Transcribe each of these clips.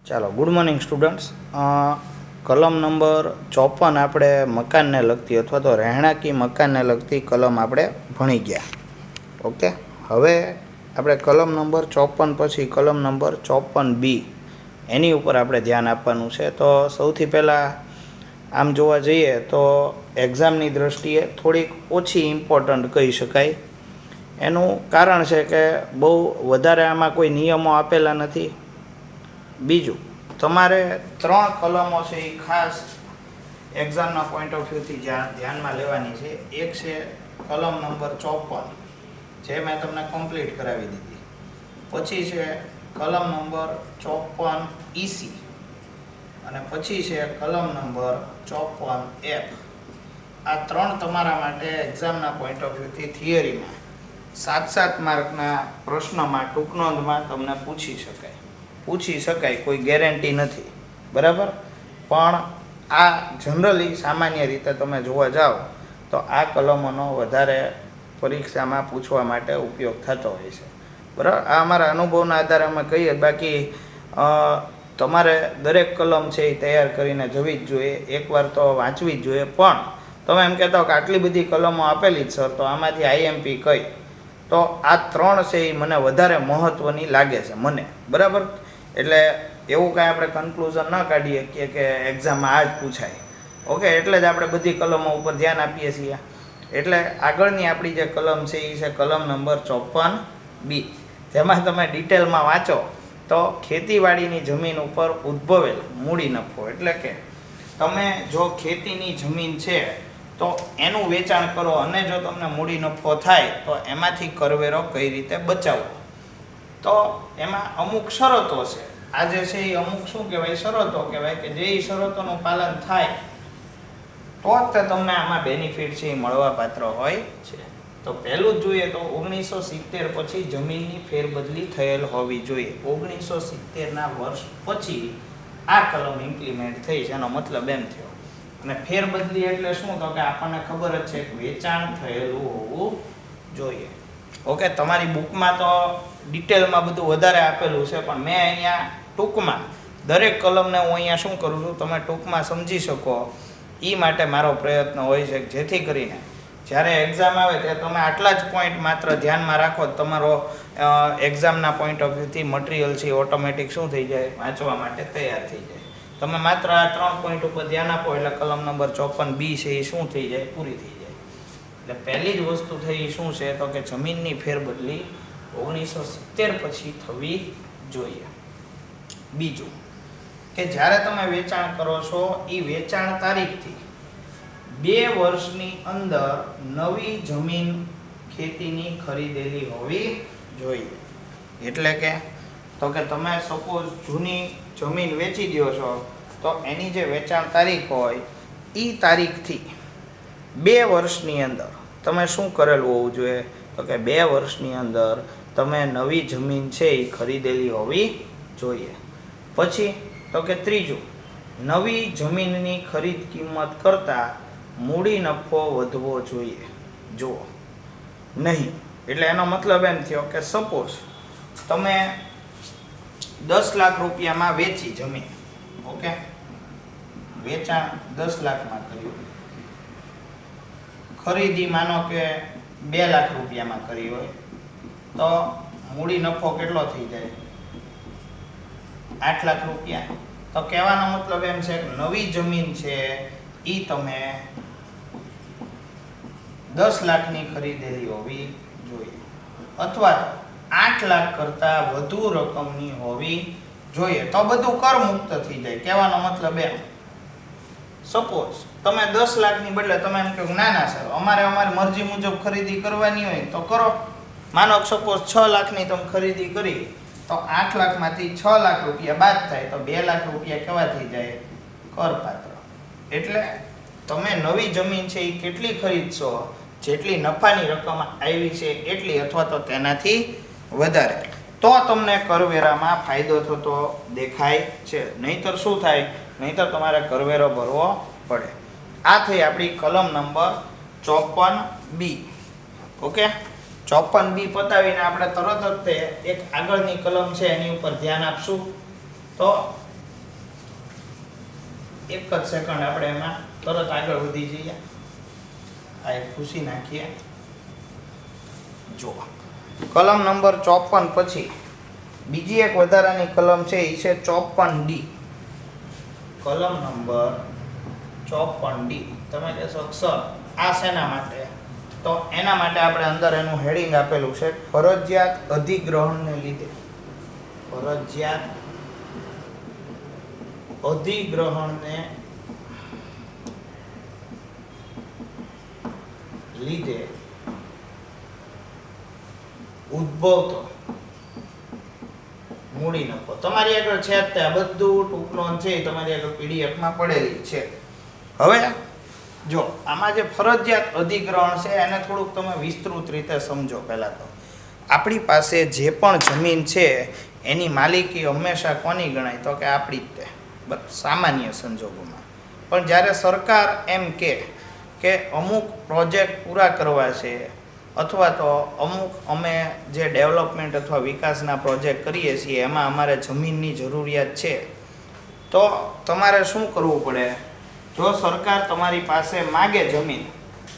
ચાલો good morning students. કલમ number 54 આપણે મકાનને લગતી અથવા તો રહેણાંકી મકાનને લગતી કલમ આપણે ભણી ગયા. ઓકે, હવે આપણે કલમ નંબર 54 પછી કલમ નંબર 54B એની ઉપર આપણે ધ્યાન આપવાનું છે. તો સૌથી પહેલાં આમ જોવા જઈએ તો એક્ઝામની દૃષ્ટિએ થોડીક ઓછી ઇમ્પોર્ટન્ટ કહી શકાય. એનું કારણ છે કે બહુ વધારે આમાં કોઈ નિયમો આપેલા નથી. બીજું, તમારે 3 કલમો છે એ ખાસ એક્ઝામના પોઈન્ટ ઓફ વ્યૂથી ધ્યાનમાં લેવાની છે. એક છે કલમ નંબર 54, જે મેં તમને કમ્પ્લીટ કરાવી દીધી. પછી છે કલમ નંબર 54EC અને પછી છે કલમ નંબર 54F. આ 3 તમારા માટે એક્ઝામના પોઈન્ટ ઓફ વ્યૂથી થિયરીમાં 7-7 માર્કના પ્રશ્નમાં ટૂંક નોંધમાં તમને પૂછી શકાય, કોઈ ગેરંટી નથી, બરાબર. પણ આ જનરલી સામાન્ય રીતે તમે જોવા જાઓ તો આ કલમોનો વધારે પરીક્ષામાં પૂછવા માટે ઉપયોગ થતો હોય છે, બરાબર. આ અમારા અનુભવના આધારે અમે કહીએ. બાકી તમારે દરેક કલમ છે એ તૈયાર કરીને જવી જ જોઈએ, એકવાર તો વાંચવી જ જોઈએ. પણ તમે એમ કહેતા હો કે આટલી બધી કલમો આપેલી જ સર, તો આમાંથી આઈએમપી કઈ? તો આ 3 છે એ મને વધારે મહત્ત્વની લાગે છે મને, બરાબર. એટલે એવું કાંઈ આપણે કન્ક્લુઝન ન કાઢીએ કે એક્ઝામમાં આ જ પૂછાય. ઓકે, એટલે જ આપણે બધી કલમો ઉપર ધ્યાન આપીએ છીએ. એટલે આગળની આપણી જે કલમ છે એ છે કલમ નંબર 54B, જેમાં તમે ડિટેલમાં વાંચો તો ખેતીવાડીની જમીન ઉપર ઉદ્ભવેલ મૂડી નફો, એટલે કે તમે જો ખેતીની જમીન છે તો એનું વેચાણ કરો અને જો તમને મૂડી નફો થાય તો એમાંથી કરવેરો કઈ રીતે બચાવવો. તો એમાં અમુક શરતો છે. આ જે છે એ અમુક શું કહેવાય, શરતો કહેવાય, કે જે શરતોનું પાલન થાય તો જ તમને આમાં બેનિફિટ છે એ મળવા પાત્ર હોય છે. તો પહેલું જ જોઈએ તો 1970 પછી જમીનની ફેરબદલી થયેલ હોવી જોઈએ. 1970ના વર્ષ પછી આ કલમ ઇમ્પ્લિમેન્ટ થઈ છે, એનો મતલબ એમ થયો. અને ફેરબદલી એટલે શું? તો કે આપણને ખબર જ છે કે વેચાણ થયેલું હોવું જોઈએ. ઓકે, તમારી બુકમાં તો ડિટેલમાં બધું વધારે આપેલું છે, પણ મેં અહીંયા ટૂંકમાં દરેક કલમને હું અહીંયા શું કરું છું, તમે ટૂંકમાં સમજી શકો એ માટે મારો પ્રયત્ન હોય છે, જેથી કરીને જ્યારે એક્ઝામ આવે ત્યારે તમે આટલા જ પોઈન્ટ માત્ર ધ્યાનમાં રાખો, તમારો એક્ઝામના પોઈન્ટ ઓફ વ્યૂથી મટીરિયલ છે ઓટોમેટિક શું થઈ જાય, વાંચવા માટે તૈયાર થઈ જાય. તમે માત્ર આ 3 પોઈન્ટ ઉપર ધ્યાન આપો એટલે કલમ નંબર 54B છે એ શું થઈ જાય, પૂરી થઈ જાય. એટલે પહેલી જ વસ્તુ થઈ શું છે તો કે જમીનની ફેરબદલી 1970 પછી થવી જોઈએ. બીજું કે જ્યારે તમે વેચાણ કરો છો એ વેચાણ તારીખથી 2 વર્ષની અંદર નવી જમીન ખેતીની ખરીદેલી હોવી જોઈએ. એટલે કે તો કે તમે સપોઝ જૂની જમીન વેચી દો છો તો એની જે વેચાણ તારીખ હોય એ તારીખથી 2 વર્ષની અંદર તમે શું કરેલું હોવું જોઈએ, તો કે 2 વર્ષની અંદર તમે નવી જમીન છે એ ખરીદેલી હોવી જોઈએ. પછી તો કે ત્રીજું, નવી જમીનની ખરીદ કિંમત કરતાં મૂડી નફો વધવો જોઈએ જો નહીં. એટલે એનો મતલબ એમ થયો કે સપોઝ તમે 10 લાખ રૂપિયામાં વેચી જમીન, ઓકે, વેચાણ 10 લાખમાં કર્યું, ખરીદી માનો કે 2 લાખ રૂપિયામાં કરી હોય, તો મૂડી નફો કેટલો થઈ જાય, 8 લાખ રૂપિયા. તો કહેવાનો મતલબ એમ છે કે નવી જમીન છે એ તમે 10 લાખની ખરીદેલી હોવી જોઈએ, અથવા 8 લાખ કરતાં વધુ રકમની હોવી જોઈએ. તો બધું કર મુક્ત થઈ જાય. કહેવાનો મતલબ એમ, સપોઝ તમે 10 લાખની બદલે તમે એમ કહો ના સર, અમારી મરજી મુજબ ખરીદી કરવાની હોય તો કરો. માનો સપોઝ 6 લાખની તમે ખરીદી કરી તો 8 લાખમાંથી 6 લાખ રૂપિયા બાદ થાય તો 2 લાખ રૂપિયા કેવા થઈ જાય, કરપાત્ર. એટલે તમે નવી જમીન છે એ કેટલી ખરીદશો, જેટલી નફાની રકમ આવી છે એટલી અથવા તો તેનાથી વધારે, તો તમને કરવેરામાં ફાયદો થતો દેખાય છે. નહીંતર શું થાય, નહીંતર તમારે કરવેરો ભરવો પડે. આ થઈ આપણી કલમ નંબર 54B. ઓકે, 54B પતાવીને આપણે તરત જ તે એક આગળની કલમ છે એની ઉપર ધ્યાન આપશું. તો એક જ સેકન્ડ આપણે એમાં તરત આગળ વધી જઈએ. આ એક ખુશી નાખીએ. જો કલમ નંબર 54 પછી બીજી એક વધારાની કલમ છે, એ છે 54D. કલમ નંબર 54D. તમે કહેશો સર આ શેના માટે? તો એના માટે આપણે અંદર એનું હેડિંગ આપેલું છે, ફરજિયાત અધિગ્રહણને લીધે. ફરજિયાત અધિગ્રહણને લીધે ઉદ્ભવતો મૂડી નફો. તમારી આગળ છે તે આ બધું ટૂંક નોંધ છે, તમારી આગળ પીડીએફમાં પડેલી છે. હવે જો આમાં જે ફરજિયાત અધિગ્રહણ છે એને થોડુંક તમે વિસ્તૃત રીતે સમજો. પહેલાં તો આપણી પાસે જે પણ જમીન છે એની માલિકી હંમેશા કોની ગણાય? તો કે આપણી જ તે, બસ સામાન્ય સંજોગોમાં. પણ જ્યારે સરકાર એમ કે અમુક પ્રોજેક્ટ પૂરા કરવા છે અથવા તો અમુક અમે જે ડેવલપમેન્ટ અથવા વિકાસના પ્રોજેક્ટ કરીએ છીએ એમાં અમારે જમીનની જરૂરિયાત છે, તો તમારે શું કરવું પડે? જો સરકાર તમારી પાસે માગે જમીન,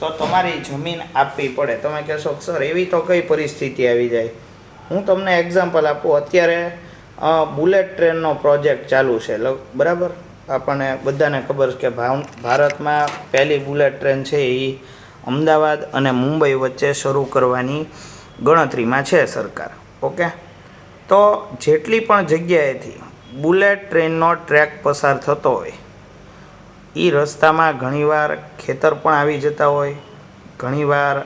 તો તમારી જમીન આપવી પડે. તમે કહેશો સર એવી તો કઈ પરિસ્થિતિ આવી જાય? હું તમને એક્ઝામ્પલ આપું. અત્યારે બુલેટ ટ્રેનનો પ્રોજેક્ટ ચાલુ છે, બરાબર? આપણને બધાને ખબર છે કે ભારતમાં પહેલી બુલેટ ટ્રેન છે એ અમદાવાદ અને મુંબઈ વચ્ચે શરૂ કરવાની ગણતરીમાં છે સરકાર. ઓકે, તો જેટલી પણ જગ્યાએથી બુલેટ ટ્રેનનો ટ્રેક પસાર થતો હોય એ રસ્તામાં ઘણીવાર ખેતર પણ આવી જતા હોય, ઘણીવાર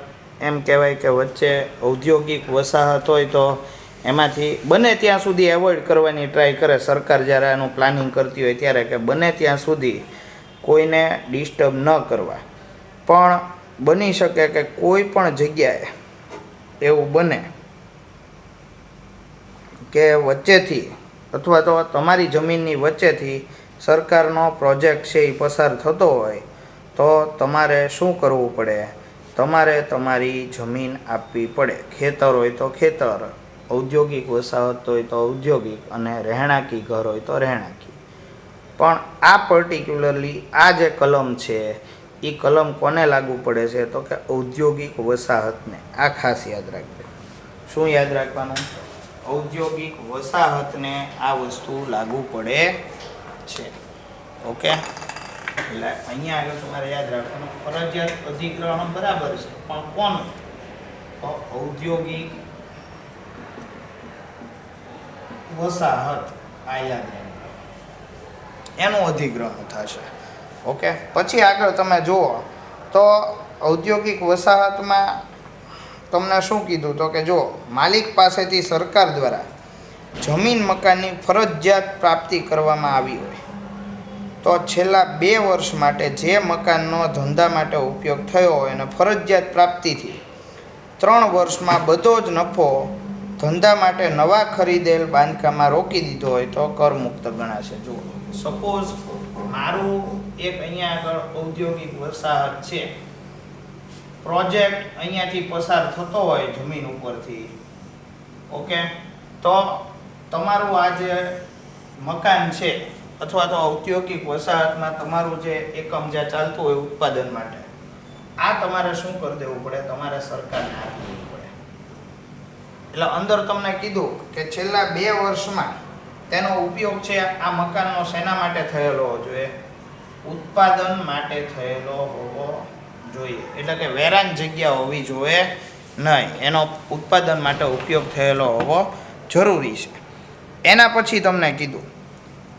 એમ કહેવાય કે વચ્ચે ઔદ્યોગિક વસાહત હોય, તો એમાંથી બને ત્યાં સુધી એવોઇડ કરવાની ટ્રાય કરે સરકાર જ્યારે આનું પ્લાનિંગ કરતી હોય ત્યારે, કે બને ત્યાં સુધી કોઈને ડિસ્ટર્બ ન કરવા. પણ બની શકે કે કોઈ પણ જગ્યાએ એવું બને કે વચ્ચેથી અથવા તો તમારી જમીનની વચ્ચેથી સરકારનો પ્રોજેક્ટ છે એ પસાર થતો હોય, તો તમારે શું કરવું પડે? તમારે તમારી જમીન આપવી પડે. ખેતર હોય તો ખેતર, ઔદ્યોગિક વસાહત હોય તો ઔદ્યોગિક, અને રહેણાંકી ઘર હોય તો રહેણાંકી. પણ આ પર્ટિક્યુલરલી આ જે કલમ છે એ કલમ કોને લાગુ પડે છે? તો કે ઔદ્યોગિક વસાહતને. આ ખાસ યાદ રાખજો. શું યાદ રાખવાનું? ઔદ્યોગિક વસાહતને આ વસ્તુ લાગુ પડે છે. ઓકે, એટલે અહીંયા આગળ તમારે યાદ રાખવાનું ફરજિયાત અધિગ્રહણ બરાબર છે, પણ કોનું? તો ઔદ્યોગિક વસાહત. આ યાદ રાખવાનું, એનું અધિગ્રહણ થશે. ઓકે, પછી આગળ તમે જુઓ તો ઔદ્યોગિક વસાહતમાં તમને શું કીધું? તો કે જો માલિક પાસેથી સરકાર દ્વારા જમીન મકાનની ફરજિયાત પ્રાપ્તિ કરવામાં આવી હોય, તો છેલ્લા 2 વર્ષ માટે જે મકાનનો ધંધા માટે ઉપયોગ થયો હોય અને ફરજિયાત પ્રાપ્તિથી 3 વર્ષમાં બધો જ નફો ધંધા માટે નવા ખરીદેલ બાંધકામમાં રોકી દીધો હોય તો કરમુક્ત ગણાશે. જુઓ, સપોઝ મારું એક અહીંયા આગળ ઔદ્યોગિક વસાહત છે, પ્રોજેક્ટ અહીંયાથી પસાર થતો હોય જમીન ઉપરથી. ઓકે, તો તમારું આ જે મકાન છે અથવા તો ઔદ્યોગિક વસાહતમાં તમારું જે એકમ જ્યાં ચાલતું હોય ઉત્પાદન માટે, આ તમારે શું કરી દેવું પડે? તમારે સરકારને આપી દેવું પડે. એટલે અંદર તમને કીધું કે છેલ્લા 2 વર્ષમાં તેનો ઉપયોગ છે આ મકાનનો શેના માટે થયેલો હોવો જોઈએ? ઉત્પાદન માટે થયેલો હોવો જોઈએ. એટલે કે વેરાન જગ્યા હોવી જોઈએ નહીં, એનો ઉત્પાદન માટે ઉપયોગ થયેલો હોવો જરૂરી છે. એના પછી તમને કીધું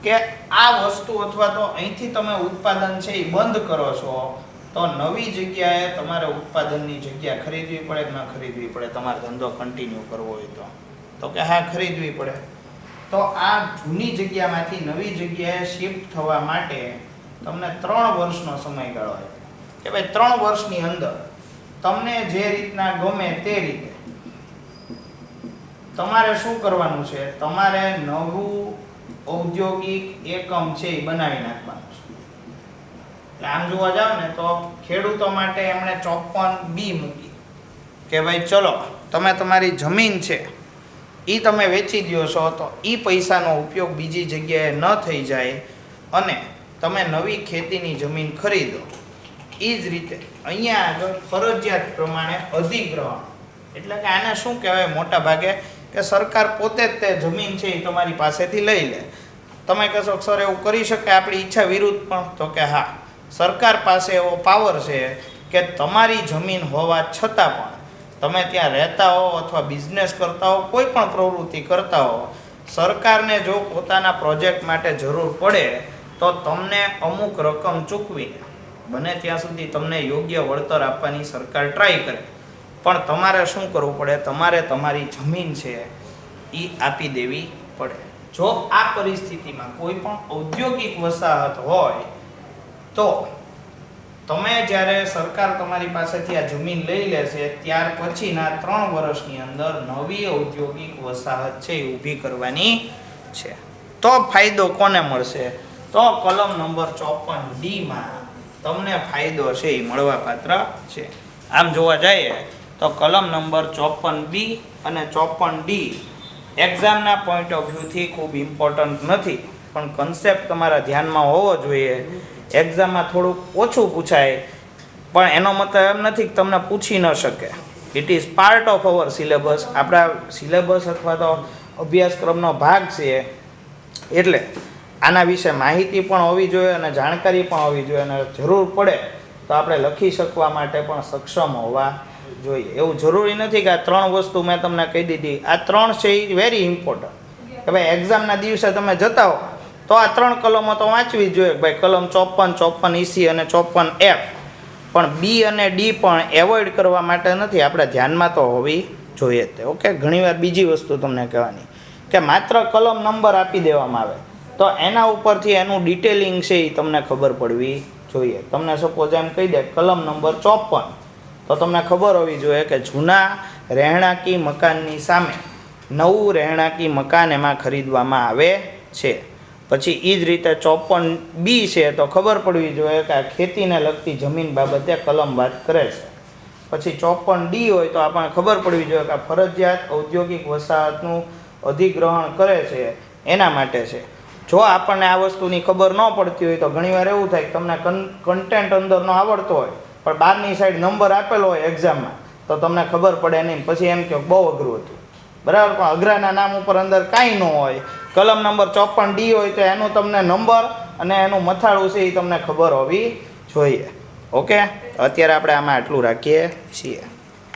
કે આ વસ્તુ અથવા તો અહીંથી તમે ઉત્પાદન છે એ બંધ કરો છો, તો નવી જગ્યાએ તમારે ઉત્પાદનની જગ્યા ખરીદવી પડે કે ન ખરીદવી પડે? તમારે ધંધો કન્ટિન્યુ કરવો હોય તો કે હા, ખરીદવી પડે. તો આ જૂની જગ્યામાંથી નવી જગ્યાએ શિફ્ટ થવા માટે તમને 3 વર્ષનો સમયગાળો આપ્યો કે ભાઈ 3 વર્ષની અંદર તમને જે રીતના ગમે તે રીતે તમારે શું કરવાનું છે? તમારે નવું ઔદ્યોગિક એકમ છે એ બનાવી નાખવાનું છે. એટલે આમ જોવા જાવ ને તો ખેડૂતો માટે એમણે 54B મૂકી કે ભાઈ ચલો તમે તમારી જમીન છે એ તમે વેચી દો છો, તો એ પૈસાનો ઉપયોગ બીજી જગ્યાએ ન થઈ જાય અને તમે નવી ખેતીની જમીન ખરીદો, એ જ રીતે અહીંયા આગળ ફરજિયાત પ્રમાણે અધિગ્રહણ, એટલે કે આને શું કહેવાય મોટા ભાગે કે સરકાર પોતે જ તે જમીન છે એ તમારી પાસેથી લઈ લે. તમે કહેશો સર એવું કરી શકે આપણી ઈચ્છા વિરુદ્ધ પણ? તો કે હા, સરકાર પાસે એવો પાવર છે કે તમારી જમીન હોવા છતાં પણ તમે ત્યાં રહેતા હો અથવા બિઝનેસ કરતા હો, કોઈ પણ પ્રવૃત્તિ કરતા હો, સરકારને જો પોતાના પ્રોજેક્ટ માટે જરૂર પડે તો તમને અમુક રકમ ચૂકવીને બને ત્યાં સુધી તમને યોગ્ય વળતર આપવાની સરકાર ટ્રાય કરે. પણ તમારે શું કરવું પડે? તમારે તમારી જમીન છે એ આપી દેવી પડે. જો આ પરિસ્થિતિમાં કોઈ પણ ઔદ્યોગિક વસાહત હોય તો તમે જ્યારે સરકાર તમારી પાસેથી આ જમીન લઈ લેશે ત્યાર પછીના 3 વર્ષની અંદર નવી ઔદ્યોગિક વસાહત છે એ ઊભી કરવાની છે. તો ફાયદો કોને મળશે? તો કલમ નંબર 54D માં તમને ફાયદો છે એ મળવાપાત્ર છે. આમ જોવા જઈએ તો કલમ નંબર 54B અને 54D એક્ઝામના પોઈન્ટ ઓફ વ્યૂથી ખૂબ ઇમ્પોર્ટન્ટ નથી, પણ કન્સેપ્ટ તમારા ધ્યાનમાં હોવો જોઈએ. એક્ઝામમાં થોડુંક ઓછું પૂછાય, પણ એનો મતલબ એમ નથી કે તમને પૂછી ન શકે. It is part of our syllabus, આપણા સિલેબસ અથવા તો અભ્યાસક્રમનો ભાગ છે. એટલે આના વિશે માહિતી પણ હોવી જોઈએ અને જાણકારી પણ હોવી જોઈએ, અને જરૂર પડે તો આપણે લખી શકવા માટે પણ સક્ષમ હોવા જોઈએ. એવું જરૂરી નથી કે આ 3 વસ્તુ મેં તમને કહી દીધી, આ 3 છે એ વેરી ઇમ્પોર્ટન્ટ. કે ભાઈ એક્ઝામના દિવસે તમે જતા હો તો આ 3 કલમો તો વાંચવી જ જોઈએ. ભાઈ કલમ 54, 54EC અને 54F. પણ B અને D પણ એવોઇડ કરવા માટે નથી, આપણે ધ્યાનમાં તો હોવી જોઈએ તે. ઓકે, ઘણીવાર બીજી વસ્તુ તમને કહેવાની કે માત્ર કલમ નંબર આપી દેવામાં આવે તો એના ઉપરથી એનું ડિટેલિંગ છે એ તમને ખબર પડવી જોઈએ. તમને સપોઝ એમ કહી દે કલમ નંબર 54, તો તમને ખબર હોવી જોઈએ કે જૂના રહેણાંકી મકાનની સામે નવું રહેણાંકી મકાન એમાં ખરીદવામાં આવે છે. પછી એ જ રીતે 54B છે તો ખબર પડવી જોઈએ કે આ ખેતીને લગતી જમીન બાબતે કલમ વાત કરે છે. પછી 54D હોય તો આપણને ખબર પડવી જોઈએ કે આ ફરજિયાત ઔદ્યોગિક વસાહતનું અધિગ્રહણ કરે છે એના માટે છે. જો આપણને આ વસ્તુની ખબર ન પડતી હોય તો ઘણીવાર એવું થાય કે તમને કન્ટેન્ટ અંદરનો આવડતો હોય પણ બહારની સાઈડ નંબર આપેલો હોય એક્ઝામમાં તો તમને ખબર પડે નહીં, પછી એમ કે બહુ અઘરું હતું. બરાબર, પણ અઘરાના નામ ઉપર અંદર કાંઈ ન હોય. કલમ નંબર 54D હોય તો એનું તમને નંબર અને એનું મથાળું છે એ તમને ખબર હોવી જોઈએ. ઓકે, અત્યારે આપણે આમાં આટલું રાખીએ છીએ.